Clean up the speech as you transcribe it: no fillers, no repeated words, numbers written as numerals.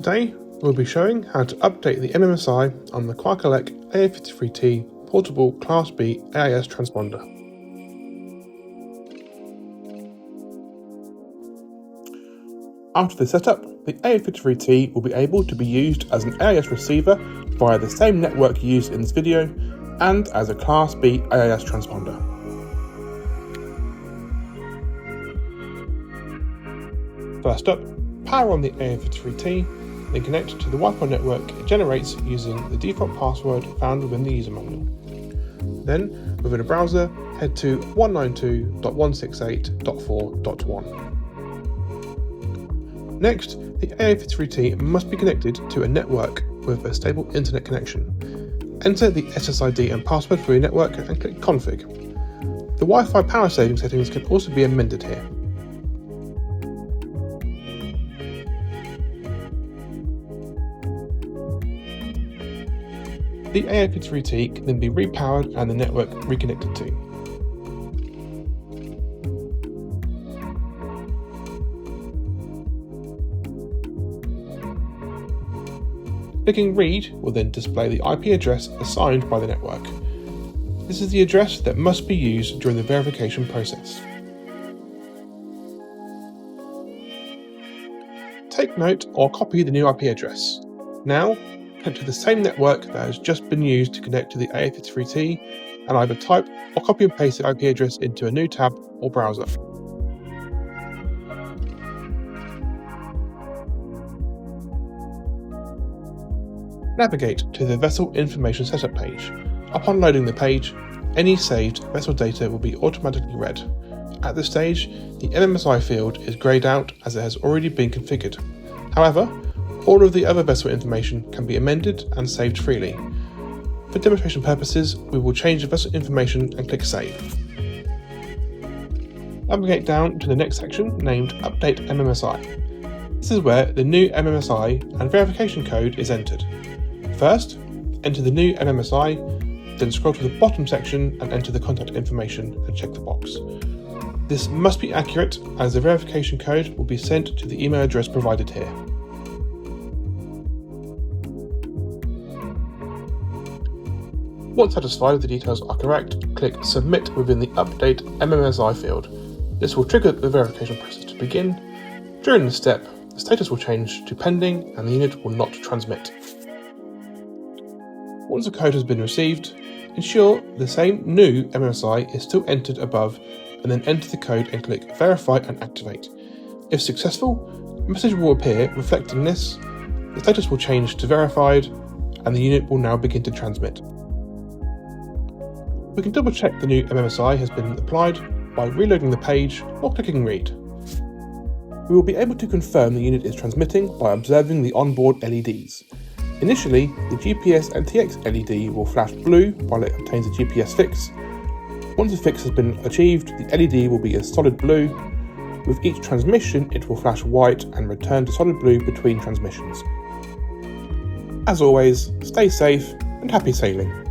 Today we'll be showing how to update the MMSI on the Quarkelec A053T portable Class B AIS transponder. After the setup, the A053T will be able to be used as an AIS receiver via the same network used in this video and as a Class B AIS transponder. First up, power on the A053T, then connect to the Wi-Fi network it generates using the default password found within the user manual. Then, within a browser, head to 192.168.4.1. Next, the A053T must be connected to a network with a stable internet connection. Enter the SSID and password for your network and click Config. The Wi-Fi power saving settings can also be amended here. The A053T can then be repowered and the network reconnected to. Clicking Read will then display the IP address assigned by the network. This is the address that must be used during the verification process. Take note or copy the new IP address. Now, connect to the same network that has just been used to connect to the A053T and either type or copy and paste the IP address into a new tab or browser. Navigate to the Vessel Information Setup page. Upon loading the page, any saved vessel data will be automatically read. At this stage, the MMSI field is greyed out as it has already been configured. However, all of the other vessel information can be amended and saved freely. For demonstration purposes, we will change the vessel information and click Save. Navigate down to the next section named Update MMSI. This is where the new MMSI and verification code is entered. First, enter the new MMSI, then scroll to the bottom section and enter the contact information and check the box. This must be accurate as the verification code will be sent to the email address provided here. Once satisfied the details are correct, click Submit within the Update MMSI field. This will trigger the verification process to begin. During this step, the status will change to pending and the unit will not transmit. Once the code has been received, ensure the same new MMSI is still entered above and then enter the code and click Verify and Activate. If successful, a message will appear reflecting this, the status will change to Verified and the unit will now begin to transmit. We can double check the new MMSI has been applied by reloading the page or clicking Read. We will be able to confirm the unit is transmitting by observing the onboard LEDs. Initially, the GPS and TX LED will flash blue while it obtains a GPS fix. Once the fix has been achieved, the LED will be a solid blue. With each transmission, it will flash white and return to solid blue between transmissions. As always, stay safe and happy sailing.